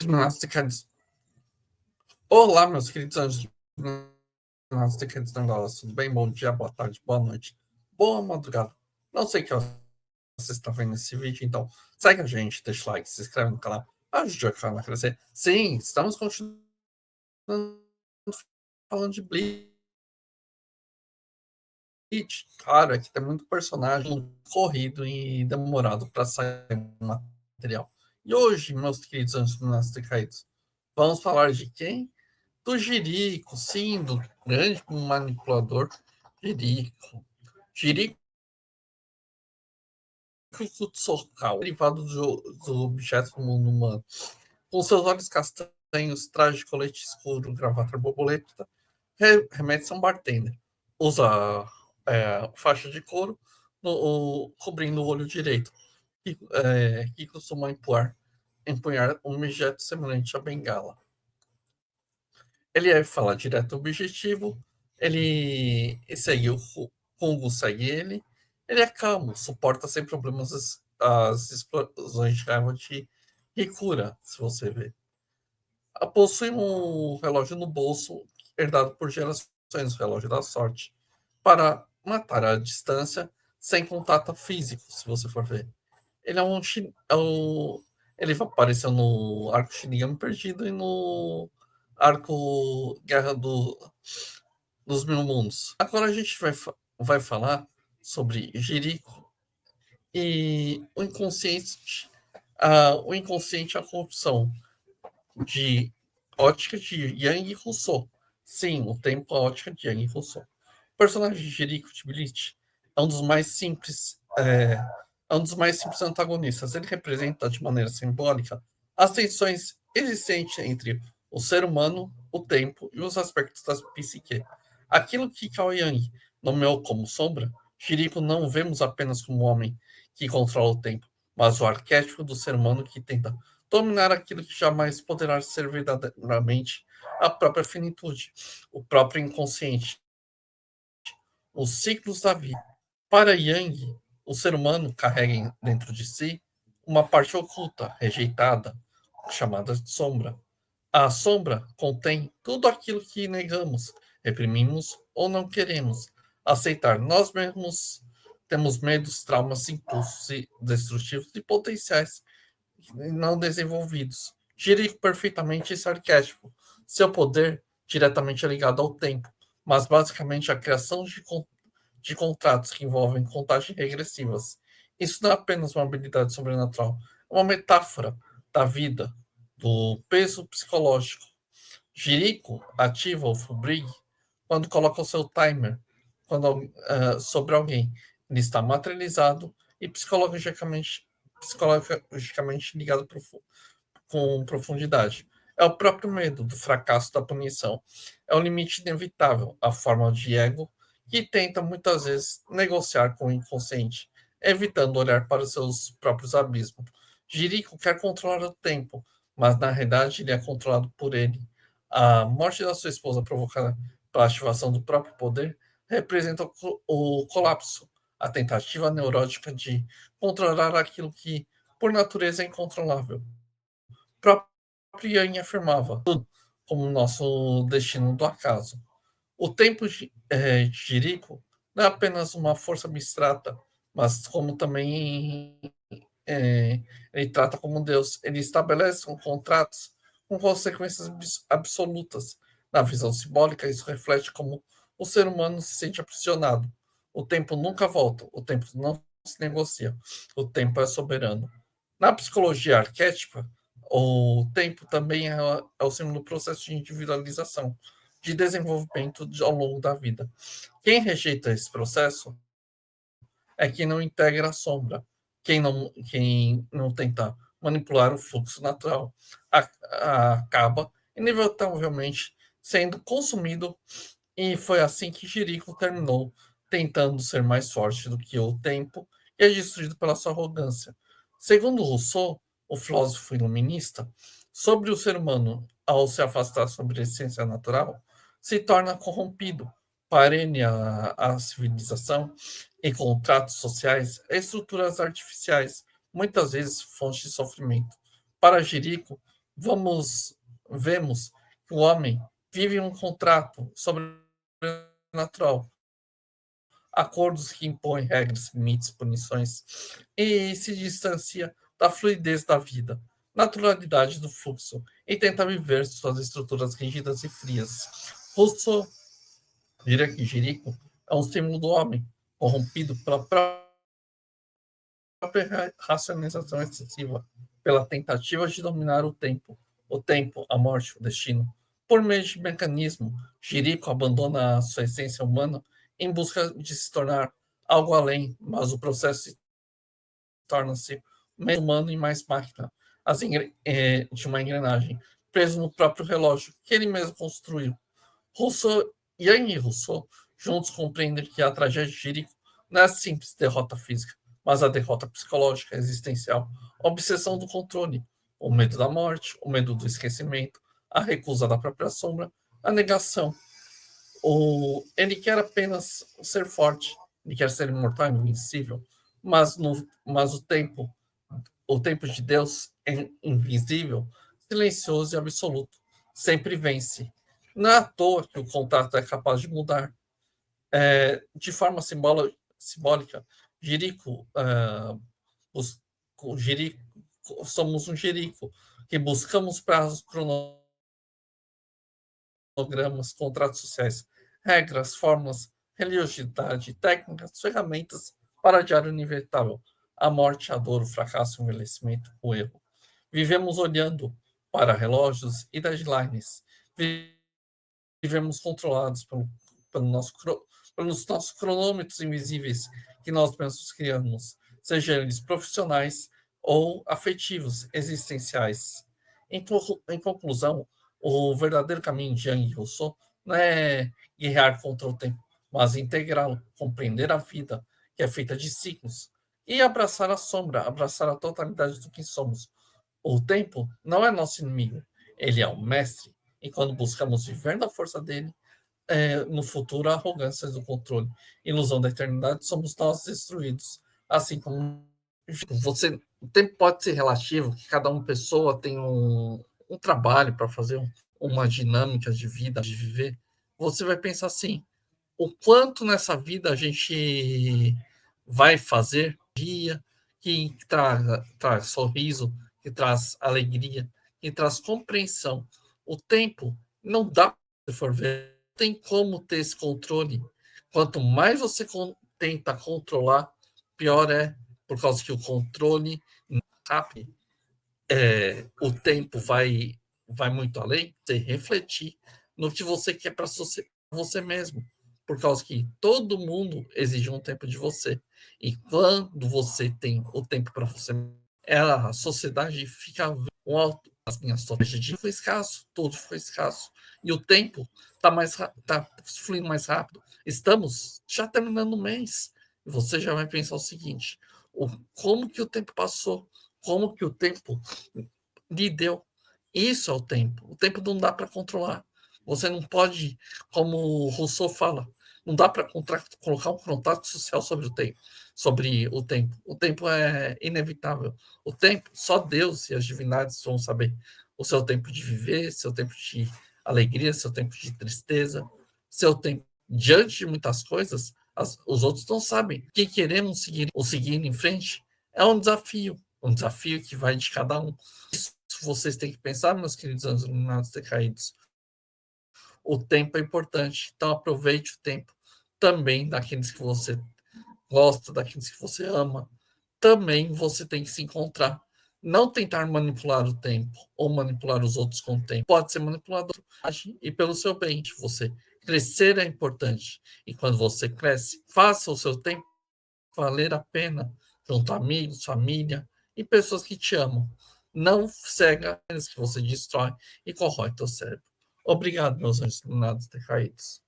Gimnasticantes. Olá, meus queridos anjos gimnasticantes da Angola. Tudo bem? Bom dia, boa tarde, boa noite, boa madrugada. Não sei que hora você está vendo esse vídeo, então segue a gente, deixa o like, se inscreve no canal, ajude o canal a crescer. Sim, estamos continuando falando de Bleach. Claro, aqui tem muito personagem corrido e demorado para sair material. E hoje, meus queridos anjos gimnasticantes, vamos falar de quem? Do Jerico, sim, do grande manipulador Jerico. Jerico Kutsokal, derivado do objeto do mundo humano. Com seus olhos castanhos, traje de colete escuro, gravata borboleta, remete a um bartender. Usa faixa de couro cobrindo o olho direito, que costuma empunhar um objeto semelhante à bengala. Ele fala direto ao objetivo, ele segue o Congo, segue ele. Ele é calmo, suporta sem problemas as explosões de raiva de Hikura, se você ver. Possui um relógio no bolso, herdado por gerações, o relógio da sorte, para matar à distância, sem contato físico, se você for ver. Ele é ele apareceu no arco Shinigami Perdido e no arco Guerra dos Mil Mundos. Agora a gente vai falar sobre Jericho e o inconsciente, a corrupção de ótica de Yang Rousseau. Sim, o tempo, a ótica de Yang Rousseau. O personagem de Jericho de Bleach é um dos mais simples, é um dos mais simples antagonistas. Ele representa de maneira simbólica as tensões existentes entre o ser humano, o tempo e os aspectos da psique. Aquilo que Cao Yang nomeou como sombra, Jericho não vemos apenas como um homem que controla o tempo, mas o arquétipo do ser humano que tenta dominar aquilo que jamais poderá ser verdadeiramente a própria finitude, o próprio inconsciente, os ciclos da vida. Para Yang, o ser humano carrega dentro de si uma parte oculta, rejeitada, chamada de sombra. A sombra contém tudo aquilo que negamos, reprimimos ou não queremos aceitar. Nós mesmos temos medos, traumas, impulsos destrutivos e potenciais não desenvolvidos. Gire perfeitamente esse arquétipo. Seu poder diretamente é ligado ao tempo, mas basicamente a criação de contratos que envolvem contagens regressivas. Isso não é apenas uma habilidade sobrenatural, é uma metáfora da vida, do peso psicológico. Jericho ativa o Fulbrig quando coloca o seu timer sobre alguém. Ele está materializado e psicologicamente ligado com profundidade. É o próprio medo do fracasso da punição. É o limite inevitável, a forma de ego que tenta muitas vezes negociar com o inconsciente, evitando olhar para os seus próprios abismos. Jericho quer controlar o tempo, mas na realidade ele é controlado por ele. A morte da sua esposa provocada pela ativação do próprio poder representa o colapso, a tentativa neurótica de controlar aquilo que, por natureza, é incontrolável. O próprio Yang afirmava, tudo como nosso destino do acaso. O tempo de Jericho não é apenas uma força abstrata, mas como também ele trata como Deus. Ele estabelece contratos com consequências absolutas. Na visão simbólica, isso reflete como o ser humano se sente aprisionado. O tempo nunca volta, o tempo não se negocia, o tempo é soberano. Na psicologia arquétipa, o tempo também é o símbolo do processo de individualização, de desenvolvimento ao longo da vida. Quem rejeita esse processo é quem não integra a sombra, quem não tenta manipular o fluxo natural, acaba inevitavelmente sendo consumido, e foi assim que Jericho terminou, tentando ser mais forte do que o tempo e é destruído pela sua arrogância. Segundo Rousseau, o filósofo iluminista, sobre o ser humano, ao se afastar sobre a essência natural, se torna corrompido, parene a civilização e contratos sociais e estruturas artificiais, muitas vezes fonte de sofrimento. Para Jerico, vemos que o homem vive um contrato sobrenatural, acordos que impõem regras, limites, punições, e se distancia da fluidez da vida, naturalidade do fluxo, e tenta viver suas estruturas rígidas e frias. Rousseau diria que Jerico é um símbolo do homem, corrompido pela própria racionalização excessiva, pela tentativa de dominar o tempo, a morte, o destino. Por meio de mecanismo, Jerico abandona a sua essência humana em busca de se tornar algo além, mas o processo torna-se menos humano e mais máquina, de uma engrenagem, preso no próprio relógio que ele mesmo construiu. Yang e Rousseau juntos compreendem que a tragédia de Jerico não é a simples derrota física, mas a derrota psicológica, existencial, a obsessão do controle, o medo da morte, o medo do esquecimento, a recusa da própria sombra, a negação. Ele quer apenas ser forte, ele quer ser imortal, invencível, mas o tempo de Deus é invisível, silencioso e absoluto, sempre vence. Não é à toa que o contrato é capaz de mudar. De forma simbólica, Jerico, os, Jerico, somos um Jerico, que buscamos prazos cronogramas, contratos sociais, regras, formas, religiosidade, técnicas, ferramentas para adiar o inevitável, a morte, a dor, o fracasso, o envelhecimento, o erro. Vivemos olhando para relógios e deadlines. Vivemos controlados pelos nossos cronômetros invisíveis que nós mesmos criamos, sejam eles profissionais ou afetivos, existenciais. Em conclusão, o verdadeiro caminho de Yang e Rousseau não é guerrear contra o tempo, mas integrá-lo, compreender a vida, que é feita de ciclos, e abraçar a sombra, abraçar a totalidade do que somos. O tempo não é nosso inimigo, ele é o mestre, e quando buscamos viver na força dele, no futuro a arrogância do controle, ilusão da eternidade, somos nós destruídos. Assim como o tempo pode ser relativo, que cada uma pessoa tem um trabalho para fazer, uma dinâmica de vida, de viver. Você vai pensar assim: o quanto nessa vida a gente vai fazer dia que traz sorriso, que traz alegria, que traz compreensão. O tempo não dá, se for ver, não tem como ter esse controle. Quanto mais você tenta controlar, pior é, por causa que o controle rápido, o tempo vai muito além, você refletir no que você quer para você mesmo, por causa que todo mundo exige um tempo de você. E quando você tem o tempo para você, a sociedade fica um alto, as minhas de foi escasso, tudo foi escasso. E o tempo tá fluindo mais rápido. Estamos já terminando o mês. E você já vai pensar o seguinte: como que o tempo passou? Como que o tempo lhe deu? Isso é o tempo. O tempo não dá para controlar. Você não pode, como o Rousseau fala, não dá para colocar um contrato social sobre o tempo, sobre o tempo. O tempo é inevitável. O tempo, só Deus e as divindades vão saber o seu tempo de viver, seu tempo de alegria, seu tempo de tristeza, seu tempo diante de muitas coisas. Os outros não sabem. Que queremos seguir em frente é um desafio que vai de cada um. Isso vocês têm que pensar, meus queridos anjos iluminados decaídos. O tempo é importante, então aproveite o tempo também daqueles que você gosta, daqueles que você ama. Também você tem que se encontrar. Não tentar manipular o tempo ou manipular os outros com o tempo. Pode ser manipulador e pelo seu bem. Você crescer é importante. E quando você cresce, faça o seu tempo valer a pena junto a amigos, família e pessoas que te amam. Não cega aqueles que você destrói e corrói teu cérebro. Obrigado, meus anjos iluminados decaídos.